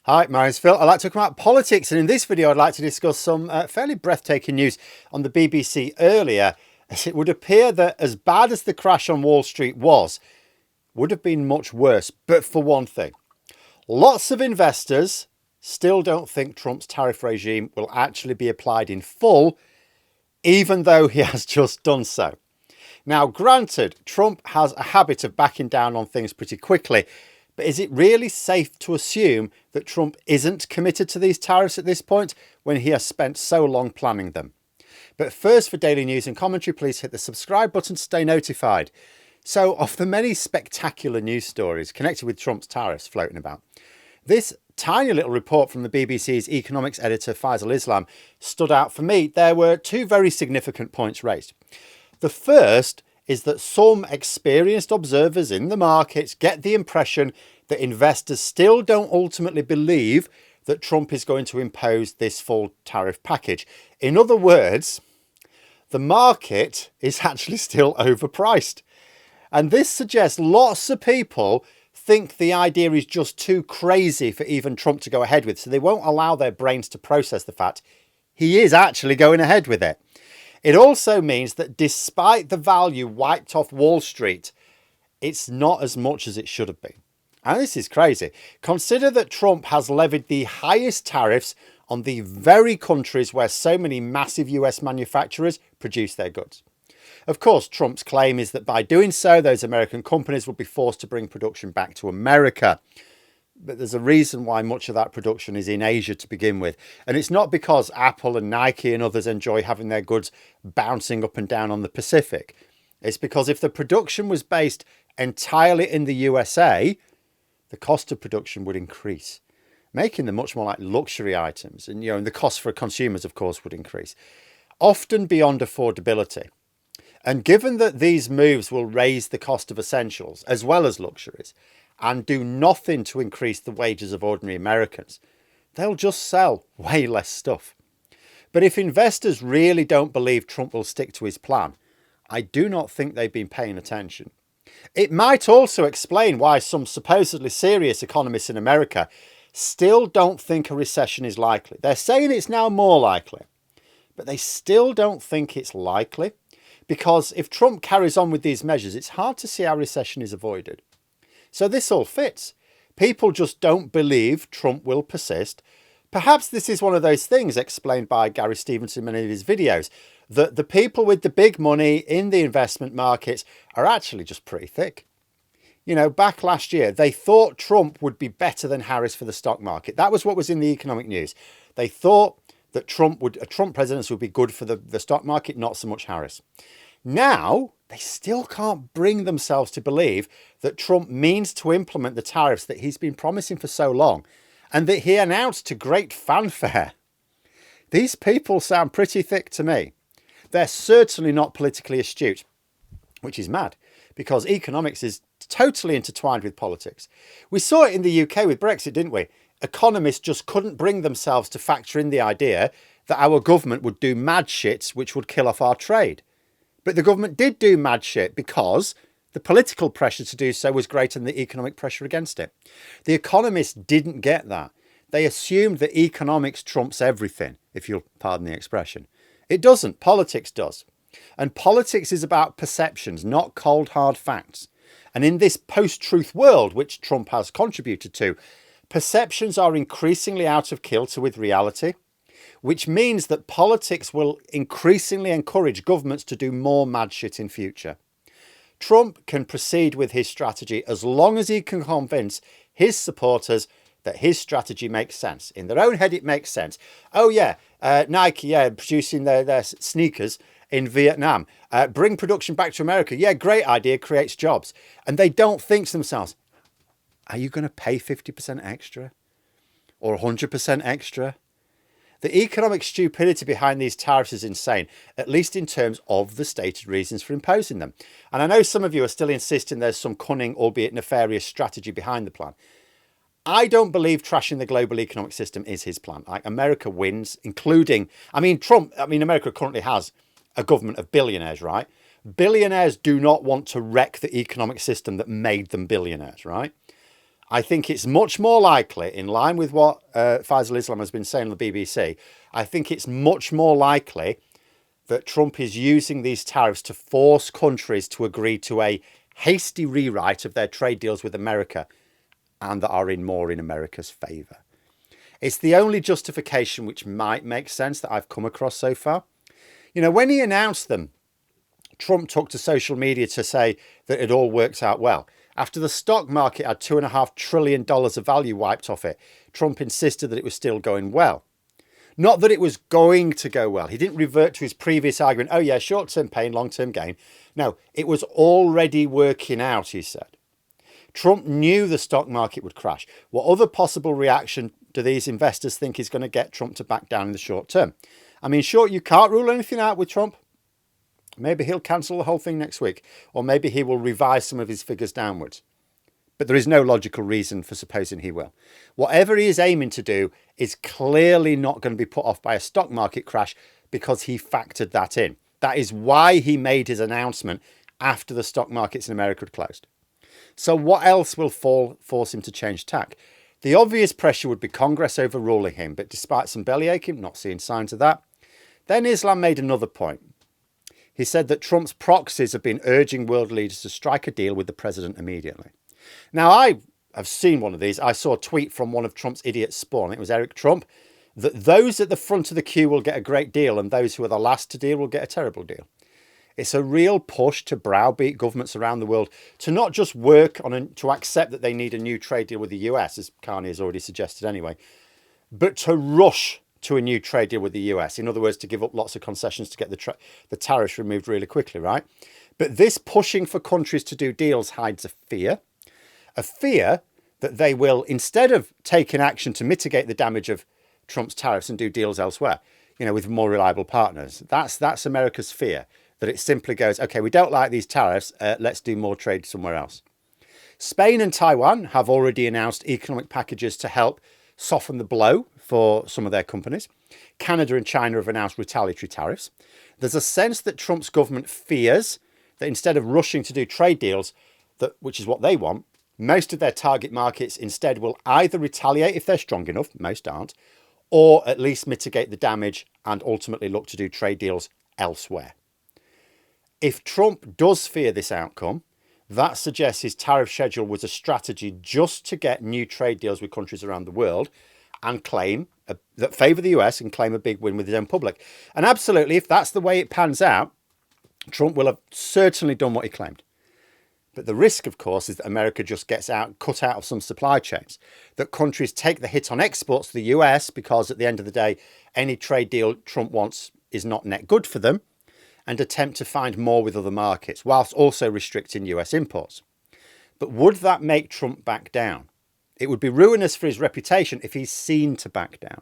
Hi, my name's Phil. I'd like to talk about politics, and in this video I'd like to discuss some fairly breathtaking news on the BBC earlier, as it would appear that as bad as the crash on Wall Street was, would have been much worse, but for one thing. Lots of investors still don't think Trump's tariff regime will actually be applied in full, even though he has just done so. Now, granted, Trump has a habit of backing down on things pretty quickly, but is it really safe to assume that Trump isn't committed to these tariffs at this point when he has spent so long planning them? But first, for daily news and commentary, please hit the subscribe button to stay notified. So, of the many spectacular news stories connected with Trump's tariffs floating about, this tiny little report from the BBC's economics editor Faisal Islam stood out for me. There were two very significant points raised. The first is that some experienced observers in the markets get the impression that investors still don't ultimately believe that Trump is going to impose this full tariff package. In other words, the market is actually still overpriced. And this suggests lots of people think the idea is just too crazy for even Trump to go ahead with, so they won't allow their brains to process the fact he is actually going ahead with it. It also means that despite the value wiped off Wall Street, it's not as much as it should have been. And this is crazy. Consider that Trump has levied the highest tariffs on the very countries where so many massive US manufacturers produce their goods. Of course, Trump's claim is that by doing so, those American companies will be forced to bring production back to America. But there's a reason why much of that production is in Asia to begin with. And it's not because Apple and Nike and others enjoy having their goods bouncing up and down on the Pacific. It's because if the production was based entirely in the USA, the cost of production would increase, making them much more like luxury items. And, and the cost for consumers, of course, would increase, often beyond affordability. And given that these moves will raise the cost of essentials as well as luxuries, and do nothing to increase the wages of ordinary Americans, they'll just sell way less stuff. But if investors really don't believe Trump will stick to his plan, I do not think they've been paying attention. It might also explain why some supposedly serious economists in America still don't think a recession is likely. They're saying it's now more likely, but they still don't think it's likely, because if Trump carries on with these measures, it's hard to see how recession is avoided. So this all fits. People just don't believe Trump will persist. Perhaps this is one of those things explained by Gary Stevenson in many of his videos, that the people with the big money in the investment markets are actually just pretty thick. Back last year, they thought Trump would be better than Harris for the stock market. That was what was in the economic news. They thought that a Trump presidency would be good for the stock market, not so much Harris. Now, they still can't bring themselves to believe that Trump means to implement the tariffs that he's been promising for so long, and that he announced to great fanfare. These people sound pretty thick to me. They're certainly not politically astute, which is mad, because economics is totally intertwined with politics. We saw it in the UK with Brexit, didn't we? Economists just couldn't bring themselves to factor in the idea that our government would do mad shit which would kill off our trade. But the government did do mad shit because the political pressure to do so was greater than the economic pressure against it. The economists didn't get that. They assumed that economics trumps everything, if you'll pardon the expression. It doesn't. Politics does. And politics is about perceptions, not cold, hard facts. And in this post-truth world, which Trump has contributed to, perceptions are increasingly out of kilter with reality, which means that politics will increasingly encourage governments to do more mad shit in future. Trump can proceed with his strategy as long as he can convince his supporters that his strategy makes sense. In their own head, it makes sense. Oh yeah, Nike, producing their sneakers in Vietnam. Bring production back to America. Yeah, great idea, creates jobs. And they don't think to themselves, are you going to pay 50% extra? Or 100% extra? The economic stupidity behind these tariffs is insane, at least in terms of the stated reasons for imposing them. And I know some of you are still insisting there's some cunning, albeit nefarious strategy behind the plan. I don't believe trashing the global economic system is his plan. America wins, including, America currently has a government of billionaires, right? Billionaires do not want to wreck the economic system that made them billionaires, right? I think it's much more likely, in line with what Faisal Islam has been saying on the BBC, I think it's much more likely that Trump is using these tariffs to force countries to agree to a hasty rewrite of their trade deals with America and that are more in America's favour. It's the only justification which might make sense that I've come across so far. You know, when he announced them, Trump took to social media to say that it all worked out well. After the stock market had $2.5 trillion of value wiped off it, Trump insisted that it was still going well. Not that it was going to go well. He didn't revert to his previous argument, oh yeah, short-term pain, long-term gain. No, it was already working out, he said. Trump knew the stock market would crash. What other possible reaction do these investors think is going to get Trump to back down in the short term? I mean, sure, you can't rule anything out with Trump. Maybe he'll cancel the whole thing next week, or maybe he will revise some of his figures downwards. But there is no logical reason for supposing he will. Whatever he is aiming to do is clearly not going to be put off by a stock market crash because he factored that in. That is why he made his announcement after the stock markets in America had closed. So what else will force him to change tack? The obvious pressure would be Congress overruling him, but despite some bellyaching, not seeing signs of that. Then Islam made another point. He said that Trump's proxies have been urging world leaders to strike a deal with the president immediately. Now, I have seen one of these. I saw a tweet from one of Trump's idiot spawn. It was Eric Trump, that those at the front of the queue will get a great deal and those who are the last to deal will get a terrible deal. It's a real push to browbeat governments around the world to not just work on to accept that they need a new trade deal with the US, as Carney has already suggested anyway, but to rush to a new trade deal with the US. In other words, to give up lots of concessions to get the tariffs removed really quickly, right? But this pushing for countries to do deals hides a fear that they will, instead of taking action to mitigate the damage of Trump's tariffs and do deals elsewhere, you know, with more reliable partners. That's America's fear. That it simply goes, okay, we don't like these tariffs, let's do more trade somewhere else. Spain and Taiwan have already announced economic packages to help soften the blow for some of their companies. Canada and China have announced retaliatory tariffs. There's a sense that Trump's government fears that instead of rushing to do trade deals, which is what they want, most of their target markets instead will either retaliate if they're strong enough, most aren't, or at least mitigate the damage and ultimately look to do trade deals elsewhere. If Trump does fear this outcome, that suggests his tariff schedule was a strategy just to get new trade deals with countries around the world and claim that favour the US and claim a big win with his own public. And absolutely, if that's the way it pans out, Trump will have certainly done what he claimed. But the risk, of course, is that America just gets cut out of some supply chains, that countries take the hit on exports to the US because at the end of the day, any trade deal Trump wants is not net good for them, and attempt to find more with other markets, whilst also restricting US imports. But would that make Trump back down? It would be ruinous for his reputation if he's seen to back down.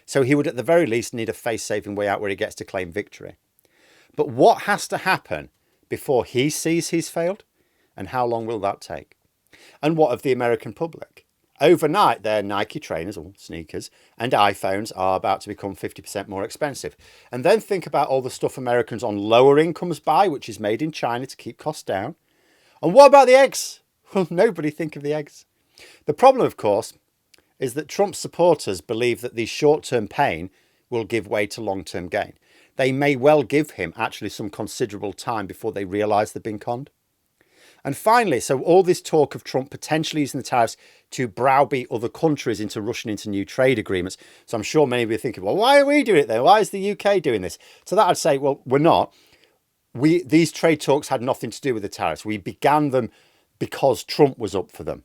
So he would at the very least need a face-saving way out where he gets to claim victory. But what has to happen before he sees he's failed? And how long will that take? And what of the American public? Overnight, their Nike trainers or sneakers and iPhones are about to become 50% more expensive. And then think about all the stuff Americans on lower incomes buy, which is made in China to keep costs down. And what about the eggs? Well, nobody think of the eggs. The problem, of course, is that Trump's supporters believe that the short-term pain will give way to long-term gain. They may well give him actually some considerable time before they realise they've been conned. And finally, so all this talk of Trump potentially using the tariffs to browbeat other countries into rushing into new trade agreements. So I'm sure many of you are thinking, well, why are we doing it then? Why is the UK doing this? So that I'd say, well, we're not. These trade talks had nothing to do with the tariffs. We began them because Trump was up for them.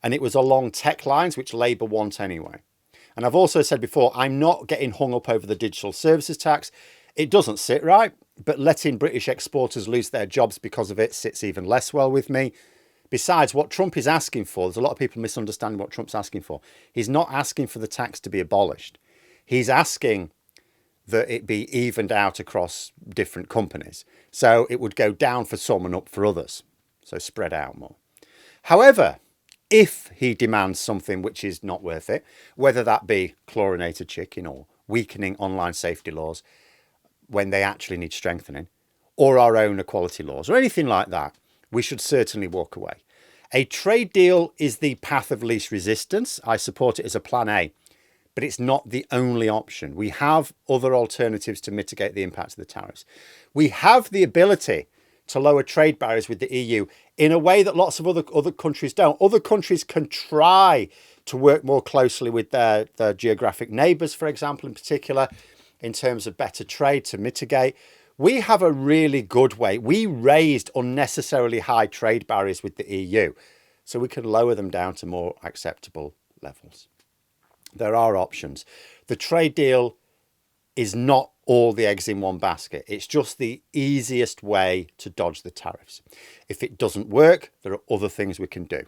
And it was along tech lines, which Labour want anyway. And I've also said before, I'm not getting hung up over the digital services tax. It doesn't sit right. But letting British exporters lose their jobs because of it sits even less well with me. Besides, what Trump is asking for, there's a lot of people misunderstanding what Trump's asking for. He's not asking for the tax to be abolished. He's asking that it be evened out across different companies. So it would go down for some and up for others. So spread out more. However, if he demands something which is not worth it, whether that be chlorinated chicken or weakening online safety laws, when they actually need strengthening, or our own equality laws, or anything like that, we should certainly walk away. A trade deal is the path of least resistance. I support it as a plan A, but it's not the only option. We have other alternatives to mitigate the impact of the tariffs. We have the ability to lower trade barriers with the EU in a way that lots of other countries don't. Other countries can try to work more closely with their geographic neighbours, for example, in particular, in terms of better trade to mitigate. We have a really good way. We raised unnecessarily high trade barriers with the EU, so we can lower them down to more acceptable levels. There are options. The trade deal is not all the eggs in one basket. It's just the easiest way to dodge the tariffs. If it doesn't work, there are other things we can do.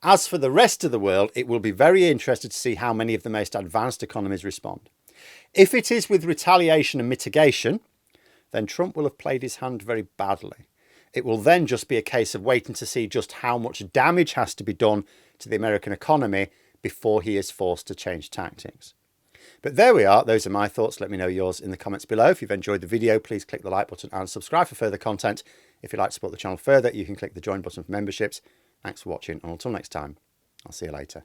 As for the rest of the world, it will be very interesting to see how many of the most advanced economies respond. If it is with retaliation and mitigation, then Trump will have played his hand very badly. It will then just be a case of waiting to see just how much damage has to be done to the American economy before he is forced to change tactics. But there we are. Those are my thoughts. Let me know yours in the comments below. If you've enjoyed the video, please click the like button and subscribe for further content. If you'd like to support the channel further, you can click the join button for memberships. Thanks for watching, and until next time, I'll see you later.